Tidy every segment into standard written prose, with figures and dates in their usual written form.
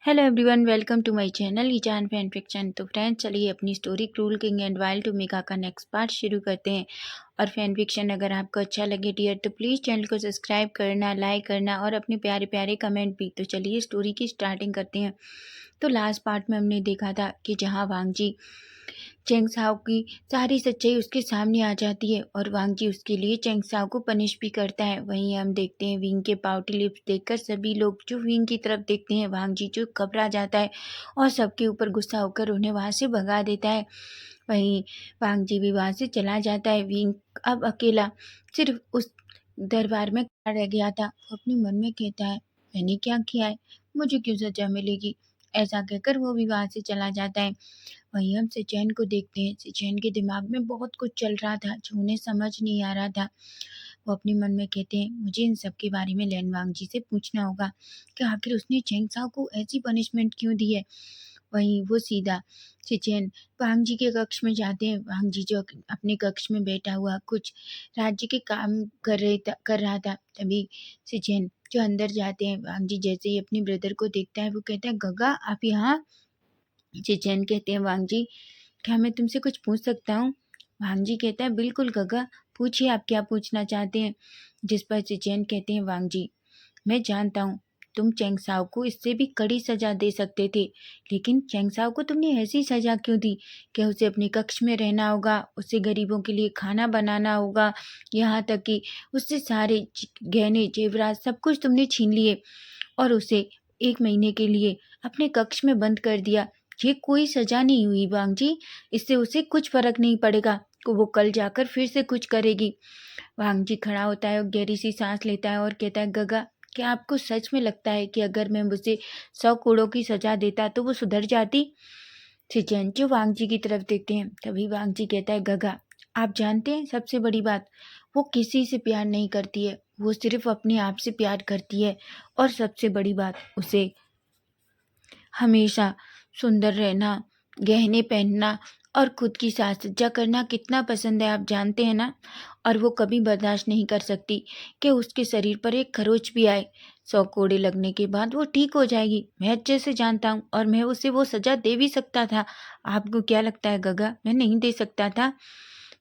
Hello everyone, welcome to my channel ईजान fan fiction. तो friends, चलिए अपनी story cruel king and wild टोमिका का नेक्स्ट पार्ट शुरू करते हैं। और फैन फिक्शन अगर आपको अच्छा लगे डियर, तो प्लीज़ चैनल को सब्सक्राइब करना, लाइक करना और अपने प्यारे प्यारे कमेंट भी। तो चलिए स्टोरी की स्टार्टिंग करते हैं। तो लास्ट पार्ट में हमने देखा था कि जहाँ वांग जी चेंग साओ की सारी सच्चाई उसके सामने आ जाती है और वांग जी उसके लिए चेंग साओ को पनिश भी करता है। वहीं हम देखते हैं विंग के पाउटी लिप्स देखकर सभी लोग जो विंग की तरफ देखते हैं, वांग जी जो घबरा जाता है और सबके ऊपर गुस्सा होकर उन्हें वहाँ से भगा देता है। वहीं वांग जी भी वहाँ से चला जाता है। विंग अब अकेला सिर्फ उस दरबार में खड़ा रह गया था। वो अपने मन में कहता है, मैंने क्या किया है, मुझे क्यों सजा मिलेगी। ऐसा कहकर वो भी वहाँ से चला जाता है। वहीं हम सिचैन को देखते हैं। सिचैन के दिमाग में बहुत कुछ चल रहा था जो उन्हें समझ नहीं आ रहा था। वो अपने मन में कहते हैं, मुझे इन सब के बारे में लैन वांग जी से पूछना होगा कि आखिर उसने चेंग साओ को ऐसी पनिशमेंट क्यों दी है। वहीं वो सीधा सिचैन वांग जी के कक्ष में जाते हैं। वांग जी जो अपने कक्ष में बैठा हुआ कुछ राज्य के काम कर रहा था। तभी सिचैन जो अंदर जाते हैं, वांग जी जैसे ही अपने ब्रदर को देखता है वो कहता है, गगा आप यहाँ। चेचैन कहते हैं, वांग जी क्या मैं तुमसे कुछ पूछ सकता हूँ। वांग जी कहता है, बिल्कुल गगा, पूछिए आप क्या पूछना चाहते हैं। जिस पर चेचैन कहते हैं, वांग जी मैं जानता हूँ तुम चेंग साओ को इससे भी कड़ी सजा दे सकते थे, लेकिन चेंग साओ को तुमने ऐसी सजा क्यों दी कि उसे अपने कक्ष में रहना होगा, उसे गरीबों के लिए खाना बनाना होगा, यहाँ तक कि उससे सारे गहने जेवरात सब कुछ तुमने छीन लिए और उसे 1 महीने के लिए अपने कक्ष में बंद कर दिया। ये कोई सजा नहीं हुई वांग जी, इससे उसे कुछ फर्क नहीं पड़ेगा कि वो कल जाकर फिर से कुछ करेगी। वांग जी खड़ा होता है और गहरी सी सांस लेता है और कहता है, गगा क्या आपको सच में लगता है कि अगर मैं उसे 100 कोड़ों की सजा देता तो वो सुधर जाती। सिचेंचो वांग जी की तरफ देखते हैं। तभी वांग जी कहता है, गगा आप जानते हैं सबसे बड़ी बात, वो किसी से प्यार नहीं करती है, वो सिर्फ अपने आप से प्यार करती है। और सबसे बड़ी बात, उसे हमेशा सुंदर रहना, गहने पहनना और खुद की साज सज्जा करना कितना पसंद है आप जानते हैं ना। और वो कभी बर्दाश्त नहीं कर सकती कि उसके शरीर पर एक खरोच भी आए। 100 कोड़े लगने के बाद वो ठीक हो जाएगी, मैं अच्छे से जानता हूँ, और मैं उसे वो सजा दे भी सकता था। आपको क्या लगता है गगा, मैं नहीं दे सकता था।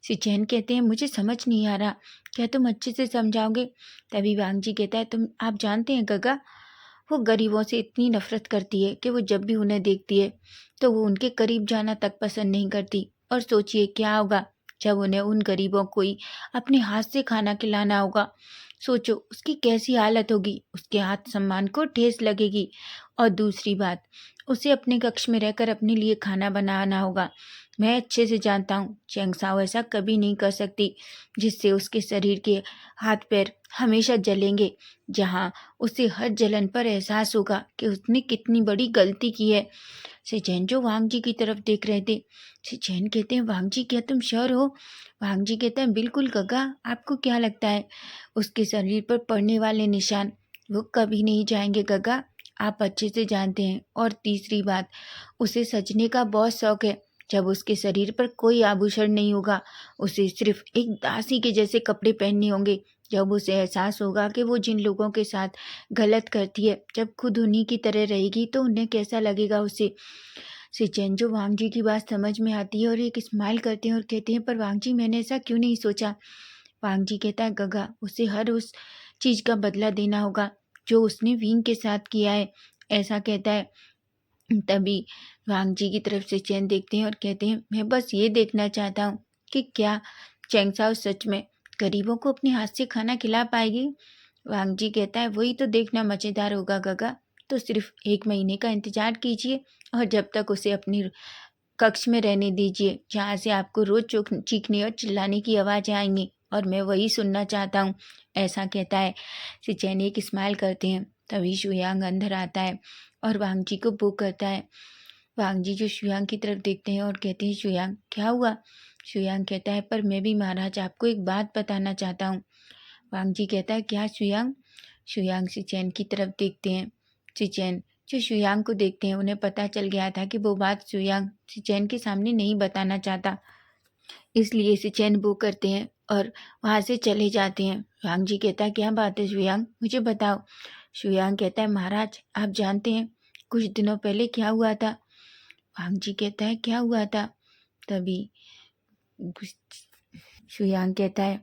सिचैन कहते हैं, मुझे समझ नहीं आ रहा, क्या तुम अच्छे से समझाओगे। तभी वांग जी कहता है, तुम आप जानते हैं गगा, वो गरीबों से इतनी नफरत करती है कि वो जब भी उन्हें देखती है तो वो उनके करीब जाना तक पसंद नहीं करती। और सोचिए क्या होगा जब उन्हें उन गरीबों को ही अपने हाथ से खाना खिलाना होगा। सोचो उसकी कैसी हालत होगी, उसके हाथ सम्मान को ठेस लगेगी। और दूसरी बात, उसे अपने कक्ष में रहकर अपने लिए खाना बनाना होगा। मैं अच्छे से जानता हूँ चेंग साओ ऐसा कभी नहीं कर सकती, जिससे उसके शरीर के हाथ पैर हमेशा जलेंगे, जहाँ उसे हर जलन पर एहसास होगा कि उसने कितनी बड़ी गलती की है। सिचैन जो वांग जी की तरफ देख रहे थे। सिचैन कहते हैं, वांग जी क्या तुम श्योर हो। वांग जी कहता है, बिल्कुल गगा, आपको क्या लगता है उसके शरीर पर पड़ने वाले निशान वो कभी नहीं जाएंगे गगा, आप अच्छे से जानते हैं। और तीसरी बात, उसे सजने का बहुत शौक है। जब उसके शरीर पर कोई आभूषण नहीं होगा, उसे सिर्फ एक दासी के जैसे कपड़े पहनने होंगे। जब उसे एहसास होगा कि वो जिन लोगों के साथ गलत करती है, जब खुद उन्हीं की तरह रहेगी तो उन्हें कैसा लगेगा उसे। सिचेंजो वांग जी की बात समझ में आती है और एक स्माइल करते हैं और कहते हैं, पर वांग जी मैंने ऐसा क्यों नहीं सोचा। वांग जी कहता है, गगा उसे हर उस चीज का बदला देना होगा जो उसने विंग के साथ किया है, ऐसा कहता है। तभी वांग जी की तरफ से चैन देखते हैं और कहते हैं, मैं बस ये देखना चाहता हूँ कि क्या चैंग साओ सच में गरीबों को अपने हाथ से खाना खिला पाएगी। वांग जी कहता है, वही तो देखना मज़ेदार होगा गगा, तो सिर्फ 1 महीने का इंतजार कीजिए और जब तक उसे अपनी कक्ष में रहने दीजिए जहाँ से आपको रोज चीखने और चिल्लाने की आवाज़ें आएंगी, और मैं वही सुनना चाहता हूँ, ऐसा कहता है। सिचैन एक स्माइल करते हैं। तभी शुयांग अंदर आता है और वांग जी को बुक करता है। वांग जी जो शुयांग की तरफ देखते हैं और कहते हैं, शुयांग क्या हुआ। शुयांग कहता है, पर मैं भी महाराज आपको एक बात बताना चाहता हूँ। वांग जी कहता है, क्या शुयांग। शुयांग सिचैन की तरफ देखते हैं। सिचैन जो शुयांग को देखते हैं, उन्हें पता चल गया था कि वो बात शुयांग सिचैन के सामने नहीं बताना चाहता, इसलिए सिचैन वो करते हैं और वहाँ से चले जाते हैं। शुयांग जी कहता है, क्या बात है शुयांग, मुझे बताओ। शुयांग कहता है, महाराज आप जानते हैं कुछ दिनों पहले क्या हुआ था? वांग जी कहता है, क्या हुआ था? तभी शुयांग कहता है,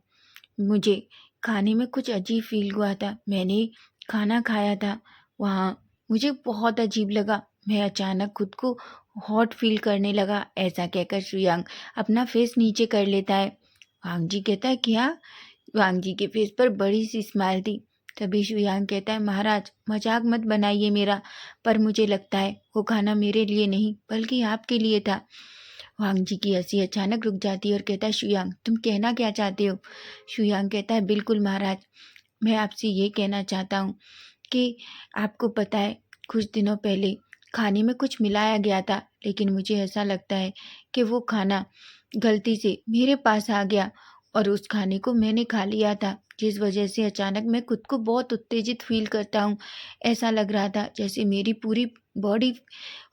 मुझे खाने में कुछ अजीब फील हुआ था। मैंने खाना खाया था, वहाँ मुझे बहुत अजीब लगा। मैं अचानक खुद को हॉट फील करने लगा। ऐसा कहकर शुयांग अपना फेस नीचे कर लेता है। वांग जी कहता है, क्या? वांग जी के फेस पर बड़ी सी स्माइल थी। तभी शुयांग कहता है, महाराज मजाक मत बनाइए मेरा, पर मुझे लगता है वो खाना मेरे लिए नहीं बल्कि आपके लिए था। वांग जी की हंसी अचानक रुक जाती है और कहता है, शुयांग तुम कहना क्या चाहते हो? शुयांग कहता है, बिल्कुल महाराज, मैं आपसे ये कहना चाहता हूँ कि आपको पता है कुछ दिनों पहले खाने में कुछ मिलाया गया था, लेकिन मुझे ऐसा लगता है कि वो खाना गलती से मेरे पास आ गया और उस खाने को मैंने खा लिया था, जिस वजह से अचानक मैं खुद को बहुत उत्तेजित फील करता हूँ। ऐसा लग रहा था जैसे मेरी पूरी बॉडी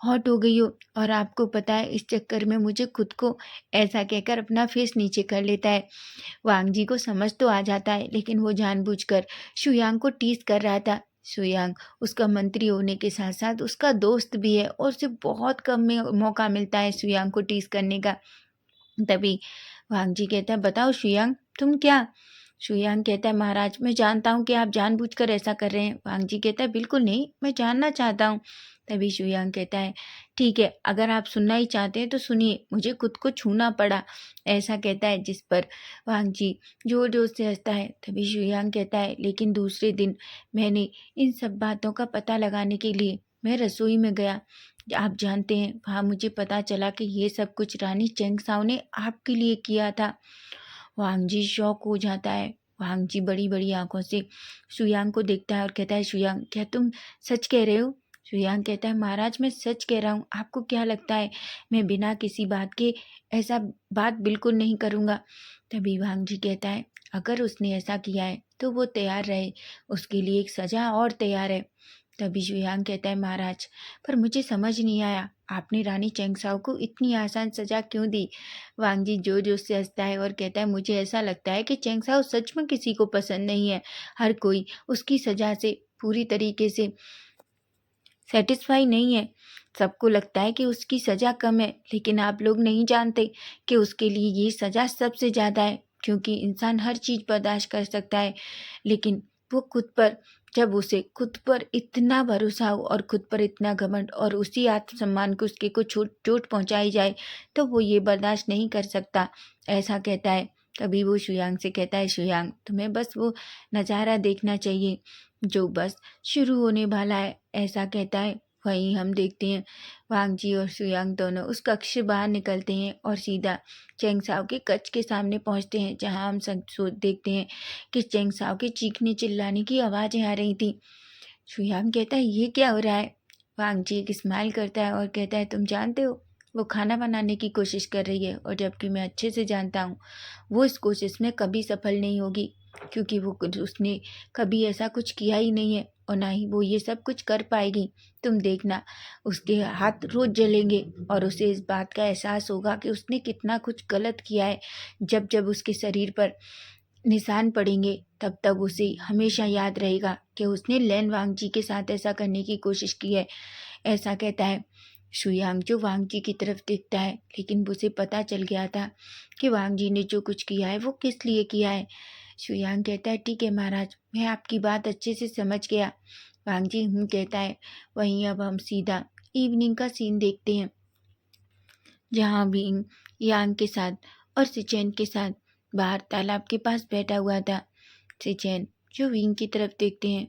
हॉट हो गई हो, और आपको पता है इस चक्कर में मुझे खुद को, ऐसा कहकर अपना फेस नीचे कर लेता है। वांग जी को समझ तो आ जाता है, लेकिन वो जानबूझकर शुयांग को टीज कर रहा था। शुयांग उसका मंत्री होने के साथ साथ उसका दोस्त भी है और उसे बहुत कम में मौका मिलता है शुयांग को टीज करने का। तभी वांग जी कहता है, बताओ शुयांग तुम क्या? शुयांग कहता है, महाराज मैं जानता हूँ कि आप जानबूझकर ऐसा कर रहे हैं। वांग जी कहता है, बिल्कुल नहीं, मैं जानना चाहता हूँ। तभी शुयांग कहता है, ठीक है, अगर आप सुनना ही चाहते हैं तो सुनिए, मुझे खुद को छूना पड़ा। ऐसा कहता है, जिस पर वांग जी जोर जोर से हंसता है। तभी शुयांग कहता है, लेकिन दूसरे दिन मैंने इन सब बातों का पता लगाने के लिए मैं रसोई में गया। आप जानते हैं, वहाँ मुझे पता चला कि ये सब कुछ रानी चेंगसाओ ने आपके लिए किया था। वांग जी शॉक हो जाता है। वांग जी बड़ी बड़ी आंखों से शुयांग को देखता है और कहता है, शुयांग क्या तुम सच कह रहे हो? शुयांग कहता है, महाराज मैं सच कह रहा हूँ, आपको क्या लगता है मैं बिना किसी बात के ऐसा बात बिल्कुल नहीं करूँगा? तभी वांग जी कहता है, अगर उसने ऐसा किया है तो वो तैयार रहे, उसके लिए एक सजा और तैयार है। तभी शुयांग कहता है, महाराज पर मुझे समझ नहीं आया, आपने रानी चेंगसाओ को इतनी आसान सजा क्यों दी? वांग जी जोर जोर से हंसता है और कहता है, मुझे ऐसा लगता है कि चेंगसाओ सच में किसी को पसंद नहीं है। हर कोई उसकी सजा से पूरी तरीके से सेटिस्फाई नहीं है। सबको लगता है कि उसकी सज़ा कम है, लेकिन आप लोग नहीं जानते कि उसके लिए ये सज़ा सबसे ज़्यादा है, क्योंकि इंसान हर चीज़ बर्दाश्त कर सकता है, लेकिन वो खुद पर, जब उसे खुद पर इतना भरोसा हो और खुद पर इतना घमंड और उसी आत्मसम्मान को उसके को चोट पहुंचाई जाए, तो वो ये बर्दाश्त नहीं कर सकता। ऐसा कहता है। तभी वो शुयांग से कहता है, शुयांग तुम्हें बस वो नज़ारा देखना चाहिए जो बस शुरू होने वाला है। ऐसा कहता है। वहीं हम देखते हैं वांग जी और शुयांग दोनों उस कक्ष से बाहर निकलते हैं और सीधा चेंगसाओ के कक्ष के सामने पहुंचते हैं, जहां हम सब देखते हैं कि चेंगसाओ के चीखने चिल्लाने की आवाज़ें आ रही थी। शुयांग कहता है, ये क्या हो रहा है? वांग जी एक स्माइल करता है और कहता है, तुम जानते हो वो खाना बनाने की कोशिश कर रही है, और जबकि मैं अच्छे से जानता हूँ वो इस कोशिश में कभी सफल नहीं होगी, क्योंकि उसने कभी ऐसा कुछ किया ही नहीं है और ना ही वो ये सब कुछ कर पाएगी। तुम देखना, उसके हाथ रोज जलेंगे और उसे इस बात का एहसास होगा कि उसने कितना कुछ गलत किया है। जब जब उसके शरीर पर निशान पड़ेंगे, तब तब उसे हमेशा याद रहेगा कि उसने लैन वांग जी के साथ ऐसा करने की कोशिश की है। ऐसा कहता है। शुयांग जो वांग जी की तरफ देखता है, लेकिन उसे पता चल गया था कि वांग जी ने जो कुछ किया है वो किस लिए किया है। शुयांग कहता है, ठीक है महाराज, मैं आपकी बात अच्छे से समझ गया। वांग जी कहता है। वहीं अब हम सीधा इवनिंग का सीन देखते हैं, जहाँ विंग यांग के साथ और सिचेन के साथ बाहर तालाब के पास बैठा हुआ था। सिचेन जो विंग की तरफ देखते हैं,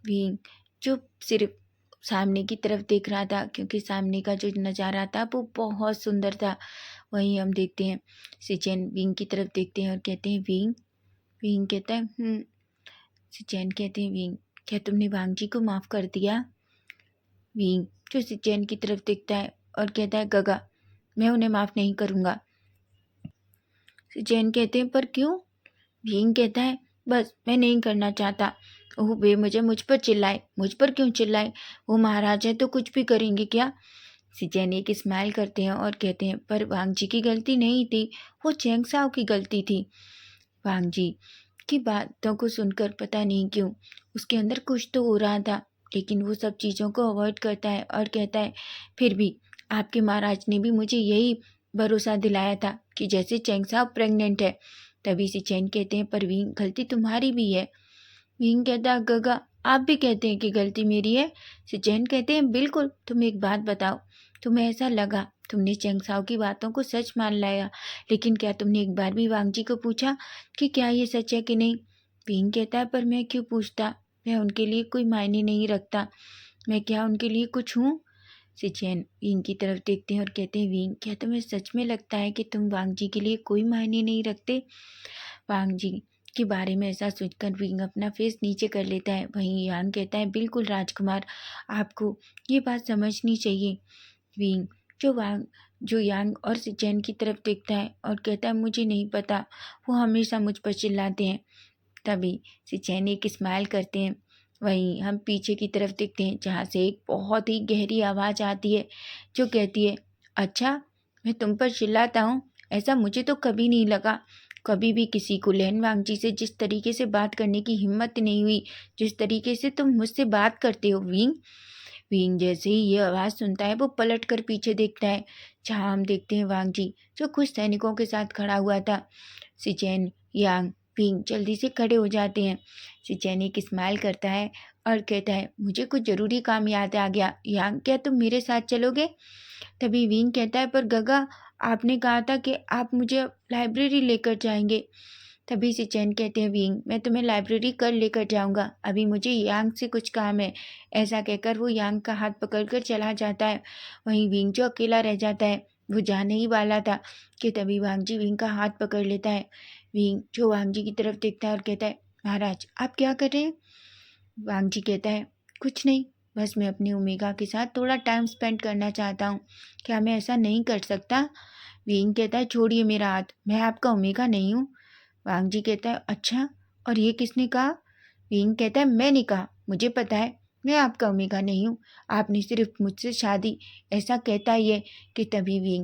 विंग जो सिर्फ सामने की तरफ देख रहा था, क्योंकि सामने का जो नज़ारा था वो बहुत सुंदर था। वहीं हम देखते हैं सिचेन विंग की तरफ देखते हैं और कहते हैं, विंग? विंग कहता है, सिचेन कहते हैं, विंग क्या तुमने वांग जी को माफ़ कर दिया? विंग जो सिचेन की तरफ देखता है और कहता है, गगा मैं उन्हें माफ़ नहीं करूँगा। सिचेन कहते हैं, पर क्यों? विंग कहता है, बस मैं नहीं करना चाहता। ओह वे मुझ पर चिल्लाए, मुझ पर क्यों चिल्लाए? वो महाराज है तो कुछ भी करेंगे क्या? सिचेन एक स्माइल करते हैं और कहते हैं, पर वांग जी की गलती नहीं थी, वो चेंगसाओ की गलती थी। वांग जी की बातों को सुनकर पता नहीं क्यों उसके अंदर कुछ तो हो रहा था। लेकिन वो सब चीज़ों को अवॉइड करता है और कहता है, फिर भी आपके महाराज ने भी मुझे यही भरोसा दिलाया था कि जैसे चैंग साहब प्रेग्नेंट है। तभी से चैन कहते हैं, पर विंग गलती तुम्हारी भी है। विंग कहता है, गगा आप भी कहते हैं कि गलती मेरी है। सिचैन कहते हैं, बिल्कुल। तुम एक बात बताओ, तुम्हें ऐसा लगा तुमने चैंग साओ की बातों को सच मान लाया, लेकिन क्या तुमने एक बार भी वांग जी को पूछा कि क्या ये सच है कि नहीं? विंग कहता है, पर मैं क्यों पूछता, मैं उनके लिए कोई मायने नहीं रखता, मैं क्या उनके लिए कुछ हूँ? सिचैन विंग की तरफ देखते हैं और कहते हैं, विंग क्या तुम्हें सच में लगता है कि तुम वांग जी के लिए कोई मायने नहीं रखते? वांग जी के बारे में ऐसा सोचकर विंग अपना फेस नीचे कर लेता है। वहीं यांग कहता है, बिल्कुल राजकुमार, आपको ये बात समझनी चाहिए। विंग जो वांग जो यांग और सिचैन की तरफ देखता है और कहता है, मुझे नहीं पता, वो हमेशा मुझ पर चिल्लाते हैं। तभी सिचैन एक स्माइल करते हैं। वहीं हम पीछे की तरफ देखते हैं, जहाँ से एक बहुत ही गहरी आवाज़ आती है जो कहती है, अच्छा मैं तुम पर चिल्लाता हूँ, ऐसा मुझे तो कभी नहीं लगा। कभी भी किसी को लैन वांग जी से जिस तरीके से बात करने की हिम्मत नहीं हुई, जिस तरीके से तुम मुझसे बात करते हो विंग। विंग जैसे ही ये आवाज़ सुनता है वो पलट कर पीछे देखता है, जहाँ हम देखते हैं वांग जी जो कुछ सैनिकों के साथ खड़ा हुआ था। सिचैन, यांग, विंग जल्दी से खड़े हो जाते हैं। सिचैन एक स्माइल करता है और कहता है, मुझे कुछ ज़रूरी काम याद आ गया। यांग क्या तुम मेरे साथ चलोगे? तभी विंग कहता है, पर गगा आपने कहा था कि आप मुझे लाइब्रेरी लेकर जाएंगे। तभी से चैन कहते हैं, विंग मैं तुम्हें लाइब्रेरी कल लेकर जाऊंगा, अभी मुझे यांग से कुछ काम है। ऐसा कहकर वो यांग का हाथ पकड़कर चला जाता है। वहीं विंग जो अकेला रह जाता है, वो जाने ही वाला था कि तभी वांग जी विंग का हाथ पकड़ लेता है। विंग जो वांग जी की तरफ देखता है और कहता है, महाराज आप क्या कर रहे हैं? वांग जी कहता है, कुछ नहीं, बस मैं अपनी ओमेगा के साथ थोड़ा टाइम स्पेंड करना चाहता हूँ, क्या मैं ऐसा नहीं कर सकता? विंग कहता है, छोड़िए मेरा हाथ, मैं आपका ओमेगा नहीं हूँ। वांग जी कहता है, अच्छा, और ये किसने कहा? विंग कहता है, मैंने कहा, मुझे पता है मैं आपका ओमेगा नहीं हूँ, आपने सिर्फ मुझसे शादी, ऐसा कहता ही है। कि तभी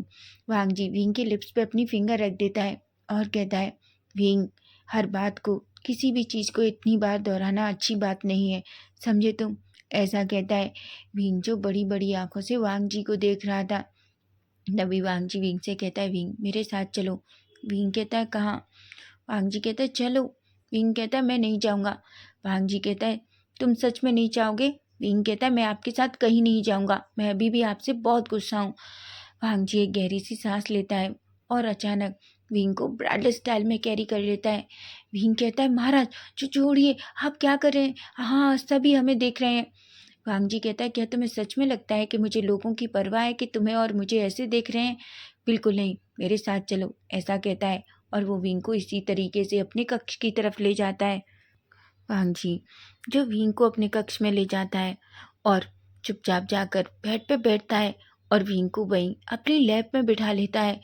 वांग जी विंग के लिप्स पे अपनी फिंगर रख देता है और कहता है, विंग हर बात को, किसी भी चीज़ को इतनी बार दोहराना अच्छी बात नहीं है, समझे तुम? ऐसा कहता है। विंग जो बड़ी बड़ी आंखों से वांग जी को देख रहा था। तभी वांग जी विंग से कहता है, विंग मेरे साथ चलो। विंग कहता है, कहाँ? वांग जी कहता है, चलो। विंग कहता है, मैं नहीं जाऊँगा। वांग जी कहता है, तुम सच में नहीं चाहोगे? विंग कहता है, मैं आपके साथ कहीं नहीं जाऊँगा, मैं अभी भी आपसे बहुत गुस्सा हूँ। वांग जी एक गहरी सी सांस लेता है और अचानक विंग को ब्राइडल स्टाइल में कैरी कर लेता है। विंग कहता है, महाराज जो छोड़िए, आप क्या कर रहे हैं? हाँ सभी हमें देख रहे हैं। वांग जी कहता है, क्या तुम्हें सच में लगता है कि मुझे लोगों की परवाह है कि तुम्हें और मुझे ऐसे देख रहे हैं? बिल्कुल नहीं, मेरे साथ चलो, ऐसा कहता है और वो विंग को इसी तरीके से अपने कक्ष की तरफ ले जाता है। वांग जी जो विंग को अपने कक्ष में ले जाता है और चुपचाप जाकर बेड पे बैठता है और विंग को वहीं अपनी लैब में बिठा लेता है।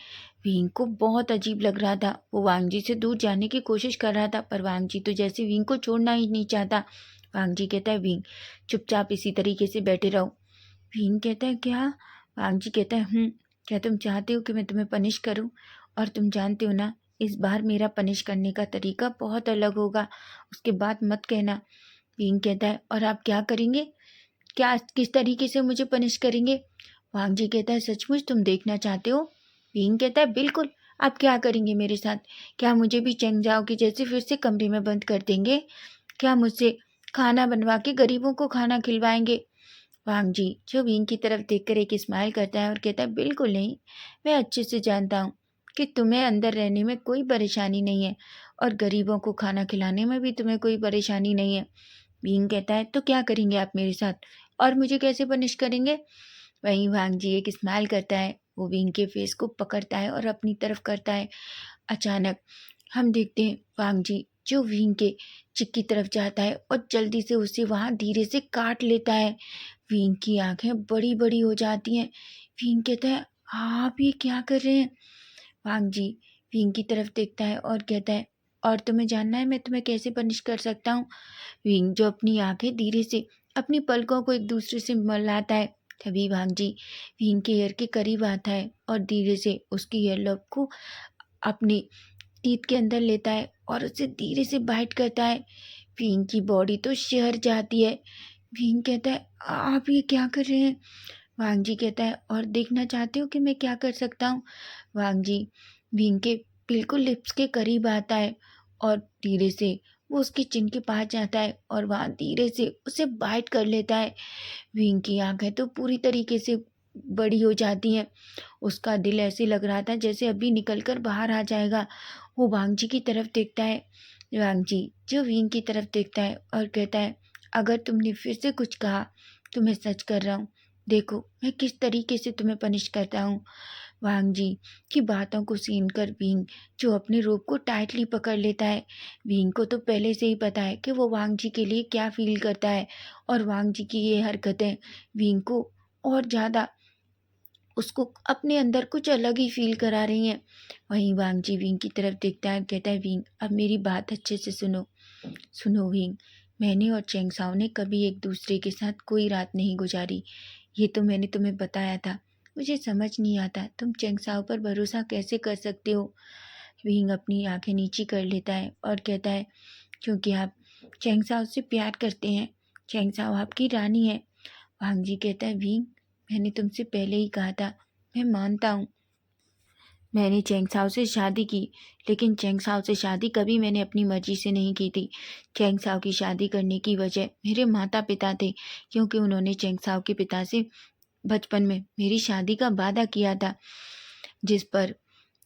विंग को बहुत अजीब लग रहा था, वो वांग जी से दूर जाने की कोशिश कर रहा था, पर वांग जी तो जैसे विंग को छोड़ना ही नहीं चाहता। वांग जी कहता है, विंग चुपचाप इसी तरीके से बैठे रहो। विंग कहता है, क्या? वांग जी कहता है, क्या तुम चाहते हो कि मैं तुम्हें पनिश करूं? और तुम जानते हो ना, इस बार मेरा पनिश करने का तरीका बहुत अलग होगा, उसके बाद मत कहना। विंग कहता है, और आप क्या करेंगे? क्या किस तरीके से मुझे पनिश करेंगे? वांग जी कहता है, सचमुच तुम देखना चाहते हो? विंग कहता है, बिल्कुल। आप क्या करेंगे मेरे साथ? क्या मुझे भी चैंग जाओ की जैसे फिर से कमरे में बंद कर देंगे? क्या मुझसे खाना बनवा के गरीबों को खाना खिलवाएंगे? वांग जी जो विंग की तरफ देखकर एक स्माइल करता है और कहता है, बिल्कुल नहीं, मैं अच्छे से जानता हूँ कि तुम्हें अंदर रहने में कोई परेशानी नहीं है और गरीबों को खाना खिलाने में भी तुम्हें कोई परेशानी नहीं है। विंग कहता है, तो क्या करेंगे आप मेरे साथ और मुझे कैसे पनिश करेंगे? वहीं वांग जी एक स्माइल करता है, वो विंग के फेस को पकड़ता है और अपनी तरफ करता है। अचानक हम देखते हैं वांग जी जो विंग के चिक की तरफ जाता है और जल्दी से उसे वहाँ धीरे से काट लेता है। विंग की आंखें बड़ी बड़ी हो जाती हैं। विंग कहता है, आप ये क्या कर रहे हैं? वांग जी विंग की तरफ देखता है और कहता है, और तुम्हें जानना है मैं तुम्हें कैसे पनिश कर सकता हूँ? विंग जो अपनी आंखें धीरे से अपनी पलकों को एक दूसरे से मिलाता है। तभी वांग जी विंग के ईयर के करीब आता है और धीरे से उसकी ईयर लॉक को अपनी टीथ के अंदर लेता है और उसे धीरे से बाइट करता है। विंग की बॉडी तो शिहर जाती है। भीम कहता है, आप ये क्या कर रहे हैं? वांग जी कहता है, और देखना चाहते हो कि मैं क्या कर सकता हूँ? वांग जी भीम के बिल्कुल लिप्स के करीब आता है और धीरे से वो उसके चिन के पास जाता है और वहाँ धीरे से उसे बाइट कर लेता है। भीम की आंखें तो पूरी तरीके से बड़ी हो जाती हैं। उसका दिल ऐसे लग रहा था जैसे अभी निकल कर बाहर आ जाएगा। वो वांग जी की तरफ देखता है। वांग जी जो भीम की तरफ देखता है और कहता है, अगर तुमने फिर से कुछ कहा तो मैं सच कर रहा हूँ। देखो मैं किस तरीके से तुम्हें पनिश करता हूँ। वांग जी की बातों को सुनकर भीम जो अपने रोब को टाइटली पकड़ लेता है। भीम को तो पहले से ही पता है कि वो वांग जी के लिए क्या फील करता है और वांग जी की ये हरकतें भीम को और ज़्यादा उसको अपने अंदर कुछ अलग ही फील करा रही हैं। वहीं वांग जी भीम की तरफ देखता है और कहता है, भीम अब मेरी बात अच्छे से सुनो। सुनो भीम, मैंने और चेंग साओ ने कभी एक दूसरे के साथ कोई रात नहीं गुजारी। ये तो मैंने तुम्हें बताया था। मुझे समझ नहीं आता तुम चेंग साओ पर भरोसा कैसे कर सकते हो। भीम अपनी आंखें नीची कर लेता है और कहता है, क्योंकि आप चेंग साओ से प्यार करते हैं। चेंग साओ आपकी रानी है। वांग जी कहता है, भीम मैंने तुमसे पहले ही कहा था, मैं मानता हूँ मैंने चेंग साओ से शादी की, लेकिन चेंग साओ से शादी कभी मैंने अपनी मर्जी से नहीं की थी। चेंग साओ की शादी करने की वजह मेरे माता पिता थे, क्योंकि उन्होंने चेंग साओ के पिता से बचपन में मेरी शादी का वादा किया था। जिस पर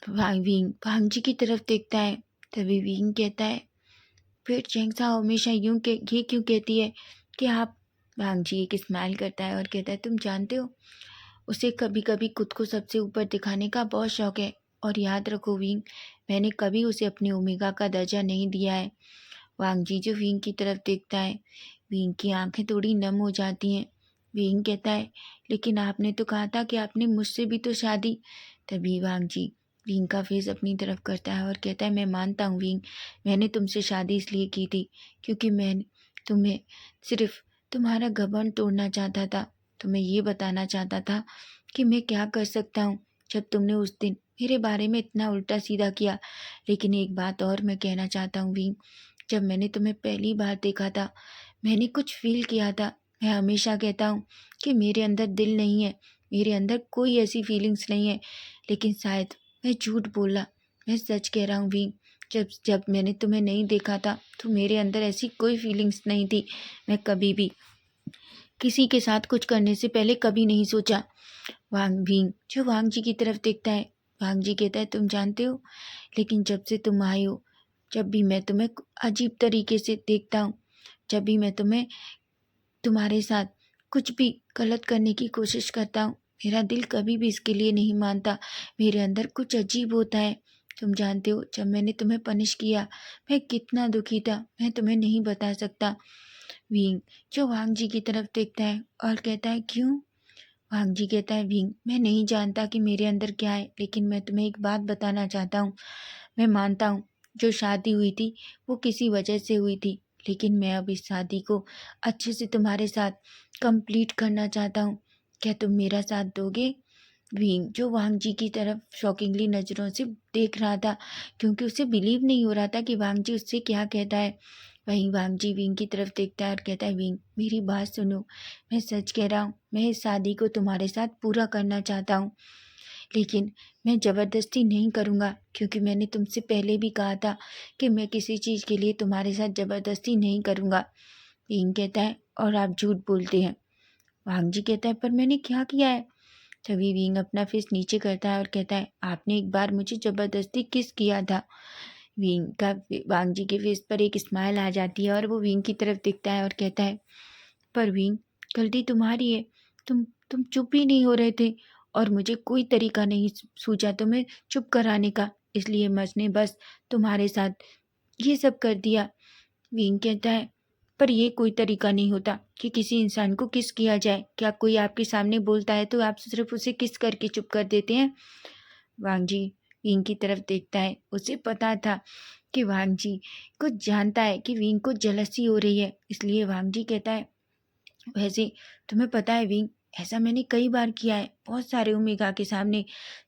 वांग जी की तरफ देखता है। तभी विंग कहता है, फिर चेंग साओ हमेशा ये क्यों कहती है कि आप। वांग जी एक स्माइल करता है और कहता है, तुम जानते हो उसे कभी कभी खुद को सबसे ऊपर दिखाने का बहुत शौक है। और याद रखो विंग, मैंने कभी उसे अपने ओमेगा का दर्जा नहीं दिया है। वांग जी जो विंग की तरफ देखता है। विंग की आंखें थोड़ी नम हो जाती हैं। विंग कहता है, लेकिन आपने तो कहा था कि आपने मुझसे भी तो शादी। तभी वांग जी विंग का फेस अपनी तरफ करता है और कहता है, मैं मानता हूँ विंग, मैंने तुमसे शादी इसलिए की थी क्योंकि मैं तुम्हें सिर्फ तुम्हारा घमंड तोड़ना चाहता था। तुम्हें ये बताना चाहता था कि मैं क्या कर सकता हूँ जब तुमने उस दिन मेरे बारे में इतना उल्टा सीधा किया। लेकिन एक बात और मैं कहना चाहता हूँ विंग, जब मैंने तुम्हें पहली बार देखा था मैंने कुछ फील किया था। मैं हमेशा कहता हूँ कि मेरे अंदर दिल नहीं है, मेरे अंदर कोई ऐसी फीलिंग्स नहीं है, लेकिन शायद मैं झूठ बोला। मैं सच कह रहा हूँ विंग, जब जब मैंने तुम्हें नहीं देखा था तो मेरे अंदर ऐसी कोई फीलिंग्स नहीं थी। मैं कभी भी किसी के साथ कुछ करने से पहले कभी नहीं सोचा। वांग भींग जो वांग जी की तरफ देखता है। वांग जी कहता है, तुम जानते हो, लेकिन जब से तुम आई हो, जब भी मैं तुम्हें अजीब तरीके से देखता हूँ, जब भी मैं तुम्हारे साथ कुछ भी गलत करने की कोशिश करता हूँ, मेरा दिल कभी भी इसके लिए नहीं मानता। मेरे अंदर कुछ अजीब होता है। तुम जानते हो जब मैंने तुम्हें पनिश किया मैं कितना दुखी था, मैं तुम्हें नहीं बता सकता। विंग जो वांग जी की तरफ देखता है और कहता है, क्यों? वांग जी कहता है, विंग मैं नहीं जानता कि मेरे अंदर क्या है, लेकिन मैं तुम्हें एक बात बताना चाहता हूँ। मैं मानता हूँ जो शादी हुई थी वो किसी वजह से हुई थी, लेकिन मैं अब इस शादी को अच्छे से तुम्हारे साथ कंप्लीट करना चाहता हूँ। क्या तुम मेरा साथ दोगे? विंग जो वांग जी की तरफ शॉकिंगली नज़रों से देख रहा था, क्योंकि उसे बिलीव नहीं हो रहा था कि वांग जी उससे क्या कहता है। वहीं वांग जी विंग की तरफ देखता है और कहता है, विंग मेरी बात सुनो, मैं सच कह रहा हूँ, मैं इस शादी को तुम्हारे साथ पूरा करना चाहता हूँ, लेकिन मैं ज़बरदस्ती नहीं करूँगा, क्योंकि मैंने तुमसे पहले भी कहा था कि मैं किसी चीज़ के लिए तुम्हारे साथ ज़बरदस्ती नहीं करूँगा। विंग कहता है, और आप झूठ बोलते हैं। वांग जी कहता है, पर मैंने क्या किया है? तभी विंग अपना फेस नीचे करता है और कहता है, आपने एक बार मुझे ज़बरदस्ती किस किया था। विंग का वांग जी के फेस पर एक स्माइल आ जाती है और वो विंग की तरफ देखता है और कहता है, पर विंग गलती तुम्हारी है। तुम चुप ही नहीं हो रहे थे और मुझे कोई तरीका नहीं सूझा तुम्हें चुप कराने का, इसलिए मैंने बस तुम्हारे साथ ये सब कर दिया। विंग कहता है, पर ये कोई तरीका नहीं होता कि किसी इंसान को किस किया जाए। क्या कोई आपके सामने बोलता है तो आप सिर्फ उसे किस करके चुप कर देते हैं? वांग जी विंग की तरफ देखता है। उसे पता था कि वांग जी कुछ जानता है कि विंग को जलसी हो रही है, इसलिए वांग जी कहता है, वैसे तुम्हें पता है विंग, ऐसा मैंने कई बार किया है बहुत सारे ओमेगा के सामने।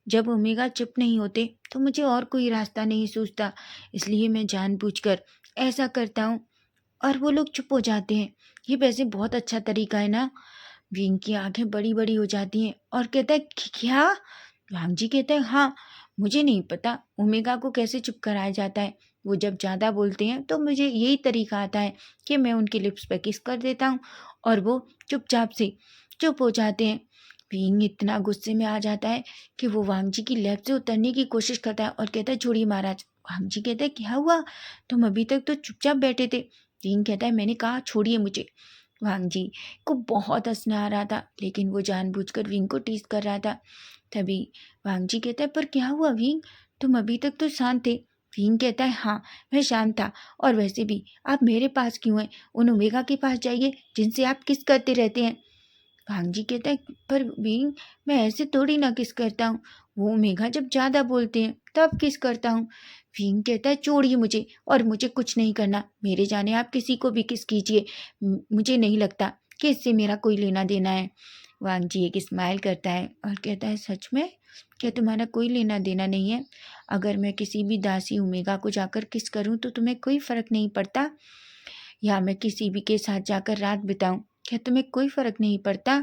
जब ओमेगा चुप नहीं होते तो मुझे और कोई रास्ता नहीं सूझता, इसलिए मैं जानबूझकर ऐसा करता हूँ और वो लोग चुप हो जाते हैं। ये वैसे बहुत अच्छा तरीका है ना। विंग की आँखें बड़ी-बड़ी हो जाती हैं और कहता है क्या? वांग जी कहते हैं हाँ, मुझे नहीं पता ओमेगा को कैसे चुप कराया जाता है। वो जब ज़्यादा बोलते हैं तो मुझे यही तरीका आता है कि मैं उनकी लिप्स पे किस कर देता हूँ और वो चुपचाप से चुप हो जाते हैं। विंग इतना गुस्से में आ जाता है कि वो वांग जी की लैब से उतरने की कोशिश करता है और कहता है छोड़िए महाराज। वांग जी कहता है क्या हुआ? तुम अभी तक तो चुपचाप बैठे थे। विंग कहता है मैंने कहा छोड़िए मुझे। वांग जी को बहुत हँसना आ रहा था, लेकिन वो जानबूझकर विंग को टीज़ कर रहा था। तभी वांग जी कहता है पर क्या हुआ विंग? तुम अभी तक तो शांत थे। विंग कहता है हाँ, मैं शांत था और वैसे भी आप मेरे पास क्यों हैं? उन ओमेगा के पास जाइए जिनसे आप किस करते रहते हैं। भांग जी कहता है पर विंग मैं ऐसे थोड़ी ना किस करता हूँ। वो मेघा जब ज़्यादा बोलते हैं तब किस करता हूँ। विंग कहता है छोड़िए मुझे और मुझे कुछ नहीं करना। मेरे जाने आप किसी को भी किस कीजिए। मुझे नहीं लगता कि इससे मेरा कोई लेना देना है। वांग जी एक स्माइल करता है और कहता है सच में? क्या तुम्हारा कोई लेना देना नहीं है? अगर मैं किसी भी दासी ओमेगा को जाकर किस करूँ तो तुम्हें कोई फर्क नहीं पड़ता? या मैं किसी भी के साथ जाकर रात बिताऊं, क्या तुम्हें कोई फर्क नहीं पड़ता?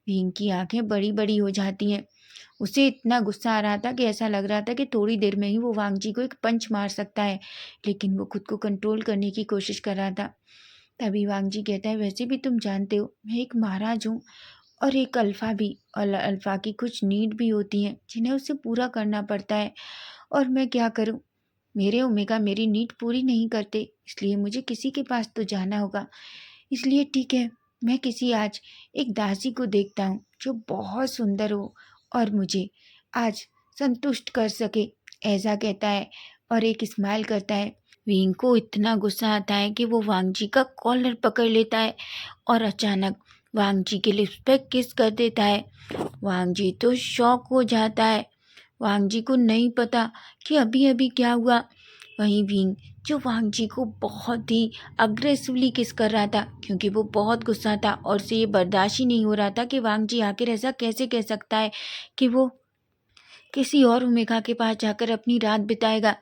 भीम की आंखें बड़ी बड़ी हो जाती हैं। उसे इतना गुस्सा आ रहा था कि ऐसा लग रहा था कि थोड़ी देर में ही वो वांग जी को एक पंच मार सकता है, लेकिन वो खुद को कंट्रोल करने की कोशिश कर रहा था। तभी वांग जी कहता है वैसे भी तुम जानते हो मैं एक महाराज हूँ और एक अल्फा भी, और अल्फा की कुछ नीड भी होती हैं जिन्हें उसे पूरा करना पड़ता है। और मैं क्या करूँ? मेरे ओमेगा मेरी नीड पूरी नहीं करते, इसलिए मुझे किसी के पास तो जाना होगा। इसलिए ठीक है, मैं किसी आज एक दासी को देखता हूँ जो बहुत सुंदर हो और मुझे आज संतुष्ट कर सके, ऐसा कहता है और एक स्माइल करता है। विंग को इतना गुस्सा आता है कि वो वांग जी का कॉलर पकड़ लेता है और अचानक वांग जी के लिप्स पे किस कर देता है। वांग जी तो शॉक हो जाता है। वांग जी को नहीं पता कि अभी अभी क्या हुआ। वहीं विंग जो वांग जी को बहुत ही अग्रेसिवली किस कर रहा था, क्योंकि वो बहुत गुस्सा था और उसे ये बर्दाश्त ही नहीं हो रहा था कि वांग जी आखिर ऐसा कैसे कह सकता है कि वो किसी और ओमेगा के पास जाकर अपनी रात बिताएगा।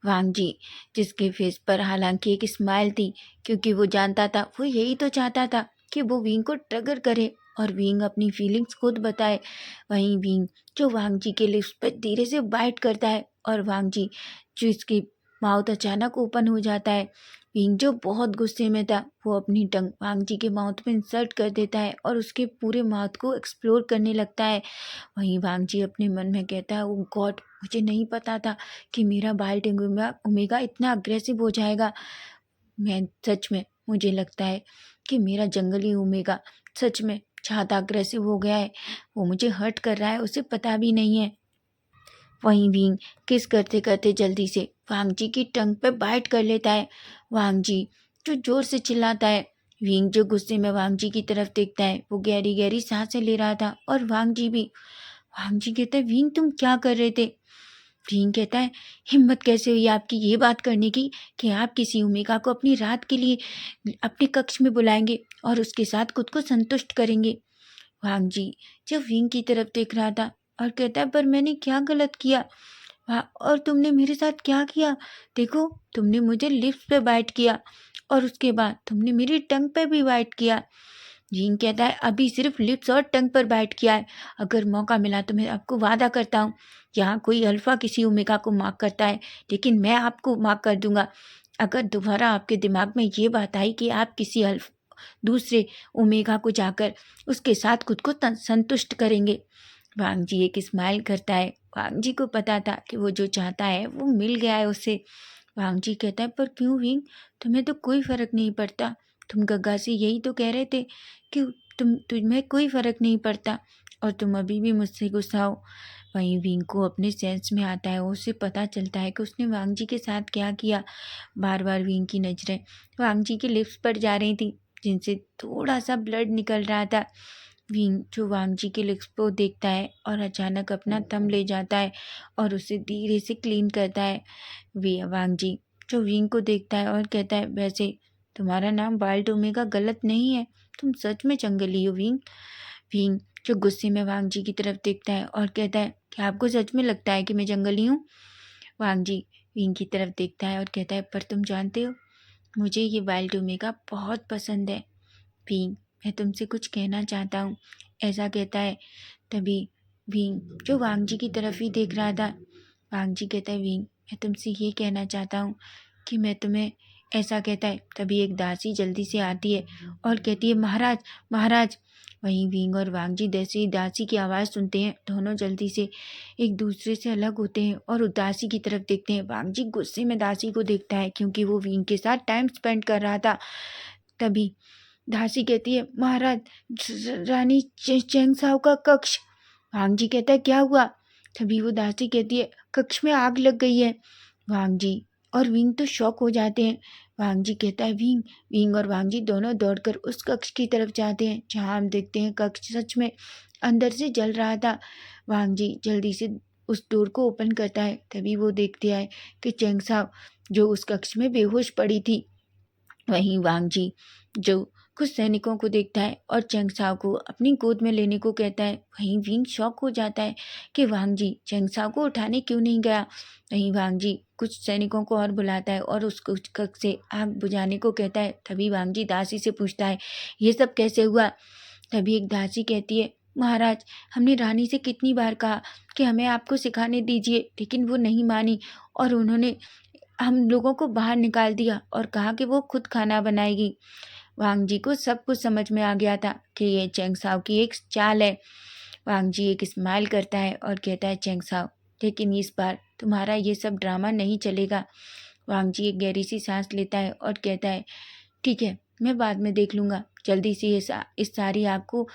वांग जी जिसके फेस पर हालांकि एक स्माइल थी, क्योंकि वो जानता था वो यही तो चाहता था कि वो विंग को ट्रिगर करे और विंग अपनी फीलिंग्स खुद बताए। वहीं विंग जो वांग जी के लिप्स पर धीरे से बाइट करता है और वांग जी जो इसकी माउथ अचानक ओपन हो जाता है। विंग जो बहुत गुस्से में था वो अपनी टंग वांग जी के माउथ में इंसर्ट कर देता है और उसके पूरे माउथ को एक्सप्लोर करने लगता है। वहीं वांग जी अपने मन में कहता है ओ गॉड, मुझे नहीं पता था कि मेरा बाइट ओमेगा ओमेगा इतना अग्रेसिव हो जाएगा। मैं सच में मुझे लगता है कि मेरा जंगली ओमेगा सच में ज़्यादा अग्रेसिव हो गया है। वो मुझे हर्ट कर रहा है, उसे पता भी नहीं है। वहीं विंग किस करते करते जल्दी से वांग जी की टंग पे बाइट कर लेता है। वांग जी जो जोर से चिल्लाता है। विंग जो गुस्से में वांग जी की तरफ देखता है, वो गहरी गहरी सांसें ले रहा था और वांग जी भी। वांग जी कहता है विंग तुम क्या कर रहे थे? भीम कहता है हिम्मत कैसे हुई आपकी ये बात करने की कि आप किसी ओमेगा को अपनी रात के लिए अपने कक्ष में बुलाएंगे और उसके साथ खुद को संतुष्ट करेंगे। वांग जी जब विंग की तरफ देख रहा था और कहता है पर मैंने क्या गलत किया? और तुमने मेरे साथ क्या किया? देखो, तुमने मुझे लिप्स पे बाइट किया और उसके बाद तुमने मेरी टंग पे भी बाइट किया। जीन कहता है अभी सिर्फ लिप्स और टंग पर बाइट किया है। अगर मौका मिला तो मैं आपको वादा करता हूँ, यहाँ कोई अल्फा किसी ओमेगा को मार्क करता है, लेकिन मैं आपको मार्क कर दूंगा। अगर दोबारा आपके दिमाग में ये बात आई कि आप किसी अल्फ दूसरे ओमेगा को जाकर उसके साथ खुद को संतुष्ट करेंगे। वांग जी एक स्माइल करता है। वांग जी को पता था कि वो जो चाहता है वो मिल गया है उसे। वांग जी कहता है पर क्यों विंग, तुम्हें तो कोई फर्क नहीं पड़ता। तुम गग्गा से यही तो कह रहे थे कि तुम्हें कोई फर्क नहीं पड़ता और तुम अभी भी मुझसे गुस्सा हो। वहीं विंग को अपने सेंस में आता है, उसे पता चलता है कि उसने वांग जी के साथ क्या किया। बार बार विंग की नजरें वांग जी के लिप्स पर जा रही थी, जिनसे थोड़ा सा ब्लड निकल रहा था। विंग जो वांग जी के लिप्स को देखता है और अचानक अपना थंब ले जाता है और उसे धीरे से क्लीन करता है। वे वांग जी जो विंग को देखता है और कहता है वैसे तुम्हारा नाम वाइल्ड ओमेगा गलत नहीं है, तुम सच में जंगली हो विंग। विंग जो गुस्से में वांग जी की तरफ देखता है और कहता है क्या आपको सच में लगता है कि मैं जंगली हूँ? वांग जी विंग की तरफ देखता है और कहता है पर तुम जानते हो, मुझे ये वाइल्ड ओमेगा बहुत पसंद है। भीम, मैं तुमसे कुछ कहना चाहता हूँ, ऐसा कहता है। तभी भीम जो वांग जी की तरफ ही देख रहा था, वांग जी कहता है, भीम मैं तुमसे ये कहना चाहता हूँ कि मैं तुम्हें, ऐसा कहता है। तभी एक दासी जल्दी से आती है और कहती है, महाराज महाराज। वहीं भीम और वांग जी जैसे दासी की आवाज़ सुनते हैं, दोनों जल्दी से एक दूसरे से अलग होते हैं और उस दासी की तरफ देखते हैं। वांग जी गुस्से में दासी को देखता है क्योंकि वो भीम के साथ टाइम स्पेंड कर रहा था। तभी दासी कहती है, महाराज रानी चैंग साओ का कक्ष। वांग जी कहता है, क्या हुआ? तभी वो दासी कहती है, कक्ष में आग लग गई है। वांग जी और विंग तो शॉक हो जाते हैं। वांग जी कहता है, विंग विंग और वांग जी दोनों दौड़कर उस कक्ष की तरफ जाते हैं जहाँ हम देखते हैं कक्ष सच में अंदर से जल रहा था। वांग जी जल्दी से उस डोर को ओपन करता है। तभी वो देखते हैं कि चैंग साओ जो उस कक्ष में बेहोश पड़ी थी। वहीं वांग जी जो कुछ सैनिकों को देखता है और चैंग साओ को अपनी गोद में लेने को कहता है। वहीं विंग शॉक हो जाता है कि वांग जी चैंग साओ को उठाने क्यों नहीं गया। वहीं वांग जी कुछ सैनिकों को और बुलाता है और उस कक्ष से आग बुझाने को कहता है। तभी वांग जी दासी से पूछता है, ये सब कैसे हुआ? तभी एक दासी कहती है, महाराज हमने रानी से कितनी बार कहा कि हमें आपको सिखाने दीजिए, लेकिन वो नहीं मानी और उन्होंने हम लोगों को बाहर निकाल दिया और कहा कि वो खुद खाना बनाएगी। वांग जी को सब कुछ समझ में आ गया था कि ये चैंग साओ की एक चाल है। वांग जी एक स्माइल करता है और कहता है, चैंग साओ लेकिन इस बार तुम्हारा ये सब ड्रामा नहीं चलेगा। वांग जी एक गहरी सी सांस लेता है और कहता है, ठीक है मैं बाद में देख लूँगा। जल्दी से इस सारी आग को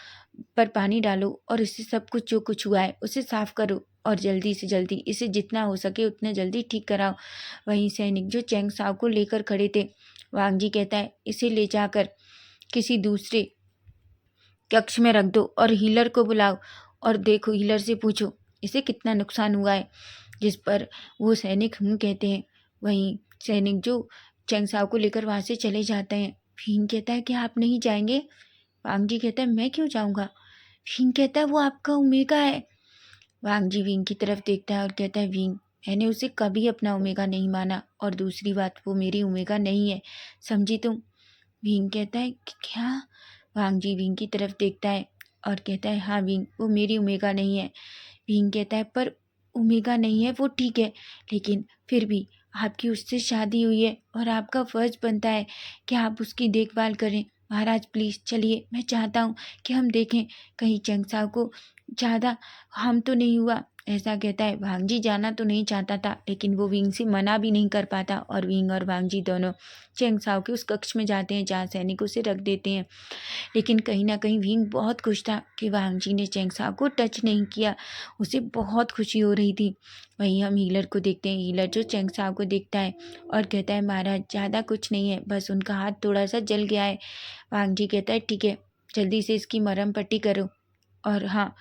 पर पानी डालो और इससे सब कुछ जो कुछ हुआ है उसे साफ करो और जल्दी से जल्दी इसे जितना हो सके उतने जल्दी ठीक कराओ। वहीं सैनिक जो चैंग साओ को लेकर खड़े थे, वांग जी कहता है, इसे ले जाकर किसी दूसरे कक्ष में रख दो और हीलर को बुलाओ और देखो, हीलर से पूछो इसे कितना नुकसान हुआ है। जिस पर वो सैनिक कहते हैं। वहीं सैनिक जो चैंग साओ को लेकर वहाँ से चले जाते हैं। भीम कहता है कि आप नहीं जाएंगे? वांग जी कहता है, मैं क्यों जाऊँगा? भीम कहता है, वो आपका ओमेगा है। वांग जी विंग की तरफ देखता है और कहता है, विंग मैंने उसे कभी अपना ओमेगा नहीं माना और दूसरी बात वो मेरी ओमेगा नहीं है, समझी तुम? विंग कहता है कि क्या? वांग जी विंग की तरफ देखता है और कहता है, हाँ विंग वो मेरी ओमेगा नहीं है। विंग कहता है, पर ओमेगा नहीं है वो ठीक है, लेकिन फिर भी आपकी उससे शादी हुई है और आपका फर्ज बनता है कि आप उसकी देखभाल करें। महाराज प्लीज़ चलिए, मैं चाहता हूँ कि हम देखें कहीं चैंग साओ को ज़्यादा हार्म तो नहीं हुआ। ऐसा कहता है। वांग जी जाना तो नहीं चाहता था, लेकिन वो विंग से मना भी नहीं कर पाता और विंग और वांग जी दोनों चैंग साओ के उस कक्ष में जाते हैं जहाँ सैनिक उसे रख देते हैं। लेकिन कहीं ना कहीं विंग बहुत खुश था कि वांग जी ने चैंग साओ को टच नहीं किया। उसे बहुत खुशी हो रही थी। वहीं हम हीलर को देखते हैं। हीलर जो चैंग साओ को देखता है और कहता है, महाराज ज़्यादा कुछ नहीं है, बस उनका हाथ थोड़ा सा जल गया है। वांग जी कहता है, ठीक है जल्दी से इसकी मरहम पट्टी करो। और हाँ,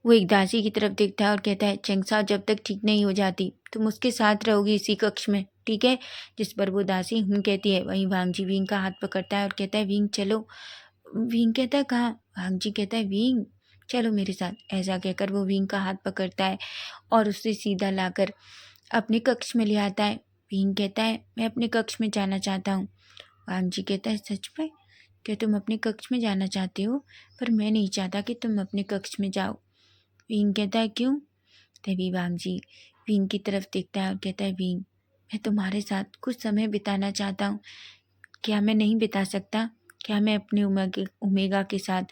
वो एक दासी की तरफ देखता है और कहता है, चैंग साओ जब तक ठीक नहीं हो जाती तुम उसके साथ रहोगी इसी कक्ष में, ठीक है? जिस पर वो दासी कहती है। वहीं वांग जी विंग का हाथ पकड़ता है और कहता है, विंग चलो। विंग कहता है, कहाँ? वांग जी कहता है, विंग चलो मेरे साथ। ऐसा कहकर वो विंग का हाथ पकड़ता है और उसे सीधा लाकर अपने कक्ष में ले आता है। विंग कहता है, मैं अपने कक्ष में जाना चाहता हूँ। वांग जी कहता है, सच में? क्या तुम अपने कक्ष में जाना चाहते हो? पर मैं नहीं चाहता कि तुम अपने कक्ष में जाओ। विंग कहता है, क्यों? तभी वांग जी विंग की तरफ देखता है और कहता है, विंग मैं तुम्हारे साथ कुछ समय बिताना चाहता हूँ, क्या मैं नहीं बिता सकता? क्या मैं अपने ओमेगा के साथ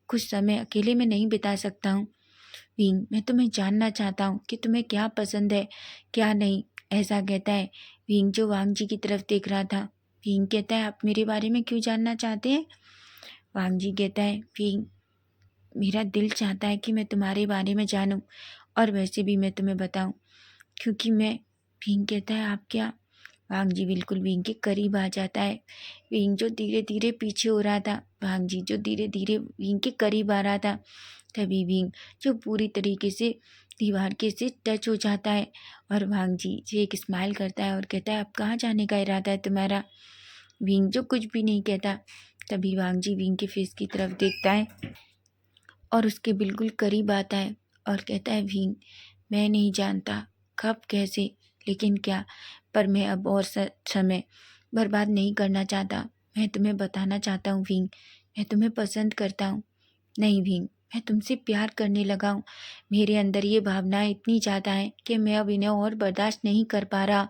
कुछ समय अकेले में नहीं बिता सकता हूँ? विंग मैं तुम्हें जानना चाहता हूँ कि तुम्हें क्या पसंद है क्या नहीं। ऐसा कहता है। विंग जो वांग जी की तरफ देख रहा था। विंग कहता है, आप मेरे बारे में क्यों जानना चाहते हैं? वांग जी कहता है, विंग मेरा दिल चाहता है कि मैं तुम्हारे बारे में जानूं और वैसे भी मैं तुम्हें बताऊं, क्योंकि मैं। विंग कहता है, आप क्या? वांग जी बिल्कुल विंग के करीब आ जाता है। विंग जो धीरे धीरे पीछे हो रहा था, वांग जी जो धीरे धीरे विंग के करीब आ रहा था, तभी विंग जो पूरी तरीके से दीवार के से टच हो जाता है और वांग जी से एक स्माइल करता है और कहता है, अब कहाँ जाने का इरादा है तुम्हारा? विंग जो कुछ भी नहीं कहता। तभी वांग जी विंग के फेस की तरफ देखता है और उसके बिल्कुल करीब आता है और कहता है, विंग मैं नहीं जानता कब कैसे लेकिन क्या, पर मैं अब और समय बर्बाद नहीं करना चाहता। मैं तुम्हें बताना चाहता हूँ विंग, मैं तुम्हें पसंद करता हूँ। नहीं विंग, मैं तुमसे प्यार करने लगा हूँ। मेरे अंदर ये भावनाएं इतनी ज़्यादा हैं कि मैं अब इन्हें और बर्दाश्त नहीं कर पा रहा।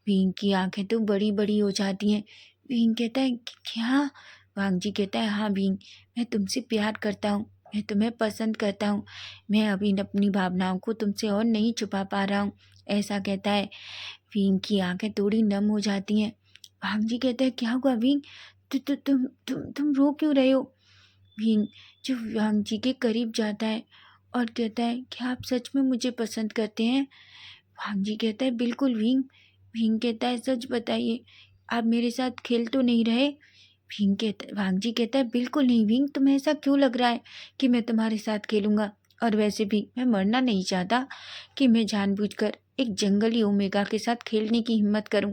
विंग की आंखें तो बड़ी बड़ी हो जाती हैं। विंग कहता है क्या? वांग जी कहता है हाँ विंग, मैं तुमसे प्यार करता हूँ, मैं तुम्हें पसंद करता हूँ। मैं अब इन अपनी भावनाओं को तुमसे और नहीं छुपा पा रहा हूँ, ऐसा कहता है। विंग की आंखें थोड़ी नम हो जाती हैं। वांग जी कहता है क्या हुआ विंग? तुम रो क्यों रहे हो? विंग जो वांग जी के करीब जाता है और कहता है क्या आप सच में मुझे पसंद करते हैं? वांग जी कहता है बिल्कुल विंग। विंग कहता है सच बताइए, आप मेरे साथ खेल तो नहीं रहे? वांग जी कहता है बिल्कुल नहीं विंग, तुम्हें ऐसा क्यों लग रहा है कि मैं तुम्हारे साथ खेलूंगा? और वैसे भी मैं मरना नहीं चाहता कि मैं जानबूझकर एक जंगली ओमेगा के साथ खेलने की हिम्मत करूं।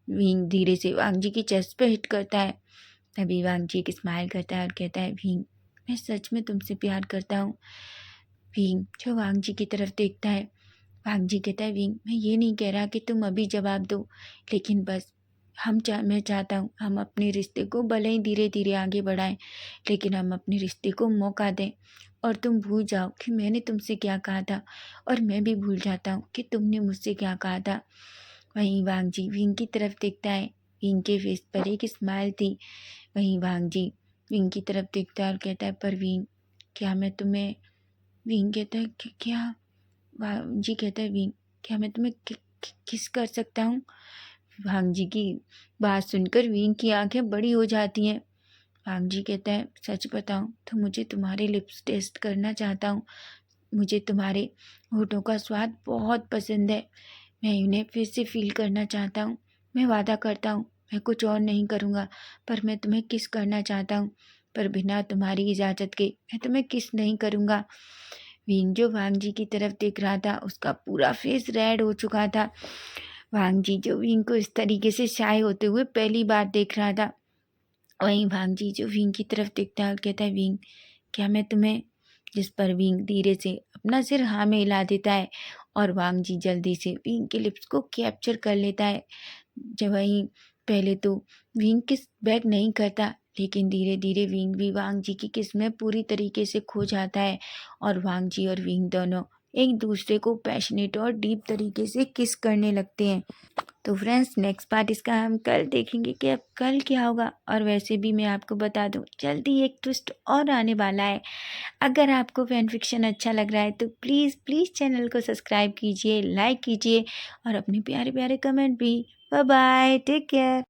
विंग धीरे से वांग जी की चेस्ट पे हिट करता है। तभी वांग जी एक स्माइल करता है और कहता है विंग, मैं सच में तुमसे प्यार करता हूँ। विंग जो वांग जी की तरफ देखता है। वांग जी कहता है विंग, मैं ये नहीं कह रहा कि तुम अभी जवाब दो, लेकिन बस मैं चाहता हूँ हम अपने रिश्ते को भले ही धीरे धीरे आगे बढ़ाएं, लेकिन हम अपने रिश्ते को मौका दें। और तुम भूल जाओ कि मैंने तुमसे क्या कहा था, और मैं भी भूल जाता हूँ कि तुमने मुझसे क्या कहा था। वहीं वांग जी विंग की तरफ देखता है। विंग के फेस पर एक स्माइल थी। वहीं वांग जी विंग की तरफ देखता है और कहता है पर विंग, क्या मैं तुम्हें? विंग कहता है क्या? वांग जी कहता है विंग, क्या मैं तुम्हें किस कर सकता हूँ? वांग जी की बात सुनकर विंग की आंखें बड़ी हो जाती हैं। वांग जी कहता है सच बताऊं तो मुझे तुम्हारे लिप्स टेस्ट करना चाहता हूँ। मुझे तुम्हारे होठों का स्वाद बहुत पसंद है। मैं इन्हें फिर से फील करना चाहता हूँ। मैं वादा करता हूँ मैं कुछ और नहीं करूँगा, पर मैं तुम्हें किस करना चाहता हूँ, पर बिना तुम्हारी इजाज़त के मैं तुम्हें किस नहीं करूँगा। विंग जो वांग जी की तरफ देख रहा था उसका पूरा फेस रेड हो चुका था। वांग जी जो विंग को इस तरीके से शाय होते हुए पहली बार देख रहा था। वहीं वांग जी जो विंग की तरफ देखता है और कहता है विंग, क्या मैं तुम्हें? जिस पर विंग धीरे से अपना सिर हाँ में हिला देता है और वांग जी जल्दी से विंग के लिप्स को कैप्चर कर लेता है। जब वहीं पहले तो विंग किस बैक नहीं करता, लेकिन धीरे धीरे विंग भी वांग जी की किस में पूरी तरीके से खो जाता है और वांग जी और विंग दोनों एक दूसरे को पैशनेट और डीप तरीके से किस करने लगते हैं। तो फ्रेंड्स नेक्स्ट पार्ट इसका हम कल देखेंगे कि अब कल क्या होगा। और वैसे भी मैं आपको बता दूं जल्दी एक ट्विस्ट और आने वाला है। अगर आपको फैन फिक्शन अच्छा लग रहा है तो प्लीज़ प्लीज़ चैनल को सब्सक्राइब कीजिए, लाइक कीजिए और अपने प्यारे प्यारे कमेंट भी। Bye bye, take care.